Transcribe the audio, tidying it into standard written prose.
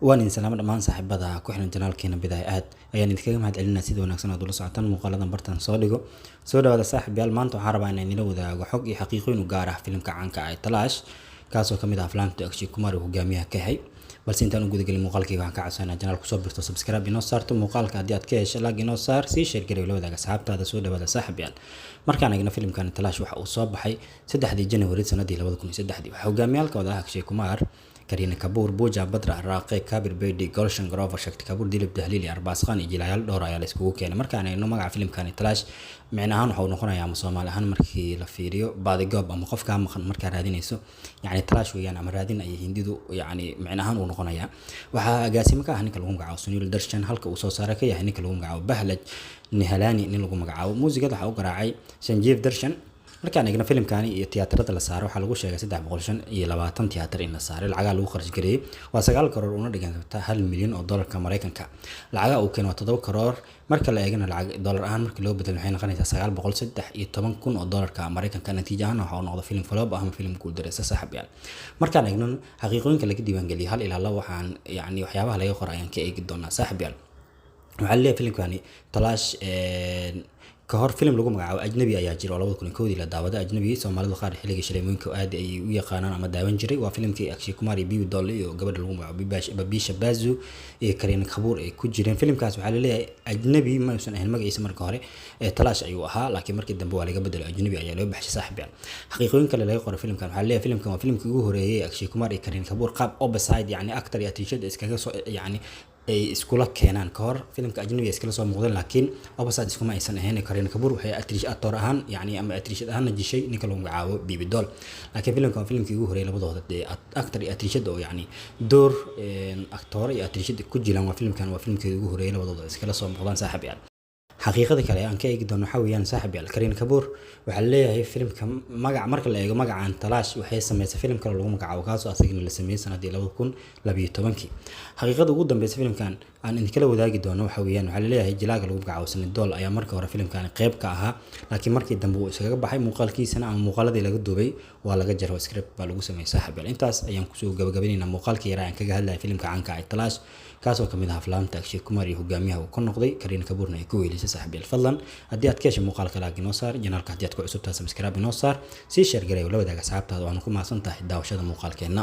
waan idin salaamo dhammaan saaxiibada ku xiran janaalkeena bidaayaad ayaan idinkaga mahadcelinaa sida wanaagsan aad ula socotaan muuqaaladan bartan soo dhigo soo dhawaada saaxiibayaal maanta waxaan rabaa inaan idinla wadaago xog iyo xaqiiqooyin u gaar ah filimka caanka ah ee Talaash kaasoo kamid ah aflaamta Akshay Kumar uu hogaamiyaha ka yahay balse intaan u gudagelin muuqaalkayga waxaan ka codsanaa janaalka soo birto subscribe inoo saarto muuqaalka haddii aad ka hesho like inoo saar sii share gareey la wadaaga asxaabtaada soo dhawaada saaxiibayaal markaan eegno filimkan Talaash waxa uu soo baxay 3 January sanadii 2003 waxa hogaamiyaalka wada Akshay Kumar Kareena Kapoor Pooja Batra Raaqay Kabir Bedi Gulshan Grover Shakti Kapoor Dilip Dahlili Arbaaz Khan iyo jilayaal dhowr ayaa la iskugu keenay markaan eegno magaca filimkan Talaash macnahaan waxa uu noqonayaa Soomaali ahaan markii la fiiriyo baadi goob ama qofka maqan markaa raadinayso yani Talaash weeyaan ama raadin ay Hindidu yani macnahaan uu noqonayaa waxa agaasimo ka ah ninka lagu magacaabo Sunil Darshan halka uu soo saaray ka yahay ninka lagu magacaabo Bahlaj Nihalani nin lagu magacaabo muusigada waxa uu garaacay Sanjeev Darshan markaan eegno filimkani iyo tiyaatarada la saaro waxa lagu sheegay 320 tiyaatar in la saaray lacag lagu kharash gareeyay waa 9 karoor una dhiganta 1 milyan oo dollarka Mareykanka lacag uu keenay 7 karoor marka la eegno lacag dollar ahaan markii loo bedelo waxay noqonaysaa 913 kun oo dollarka Mareykanka natiijo ahaan waxa uu noqday filim flop ama filim ku dareysa saaxiibayaal markaan eegno xaqiiqooyinka laga diiwaan galiyay hal ilaa 2 waxaan yani waxyaabaha laga qoray ayaan ka eegi doonaa saaxiibayaal waxa la filimkani Talaash kahor film lagu magacaabo ajnabi ayaa jira oo 2001 la daawada ajnabi Soomaalida qaar xilliga shaleemoyinka aad ay u yaqaanaan ama daawan jiray waa filimkii Akshay Kumar iyo Bibi Dolly iyo gabadha lagu magacaabo Babisha Bazu iyo Kareena Kapoor ay ku jireen filimkaas waxa la leeyahay ajnabi ma uusan ahayn magaciisa marka hore Talaash ayuu ahaa laakiin markii dambe waa laga bedelay ajnabi ayaa loo baxshay saaxiibayaal xaqiiqooyinka laga qoray filimkan waxa la leeyahay filimkan waa filimkii ugu horeeyay Akshay Kumar iyo Kareena Kapoor qaab opposite yani actor iyo attention iskaga soo yani ay iskula keenaan ka hor filimka ajnabiga iskala soo muuqdeen laakiin opposite iskuma aysan ahayn Kareena Kapoor waxay actor ahaan yani ama actress ahaan jishay ninka lagu magacaabo Bibi Doll laakiin filimkan filimkii ugu horeeyay labadooda actor iyo actress oo yani door actor iyo actress ku jiraan waa filimkan waa filimkii ugu horeeyay labadooda iskala soo muuqdaan saaxiibayaal xaqiiqada kale aan ka eegi doono waxa weeyaan saaxiibayaal Kareena Kapoor waxa leeyahay filimka magac marka la eego magacaan Talaash waxay sameysay filim kale lagu magacaabo kaas oo asagina la sameeyay sanadii 2012 xaqiiqada ugu dambeysay filimkan aan in kala wadaagi doono waxa weeyaan waxa leeyahay jilaaga lagu magacaabo Sunil Doll ayaa markii hore filimkan qayb ka ahaa laakiin markii dambe uu iskaga baxay muuqaalkiisana ama muuqaaladii laga duubay waa laga jaray script baa lagu sameeyay saaxiibayaal intaas ayaan ku soo gabagabeynaa muuqaalkii yar aan kaga hadlayo filimka caanka ah Talaash kaasoo kamid ah aflaamta Akshay Kumar iyo hogaamiyaha uu ka noqday Kareena Kapoorna ay ku weelisay saaxiibayaal fadlan haddii aad ka heshay muuqaalka like inoo saar janaalka haddii aad ku cusub tahay subscribe inoo saar sii share gareey la wadaaga asxaabtaada waxaan ku mahadsantahay daawashada muuqaalkeena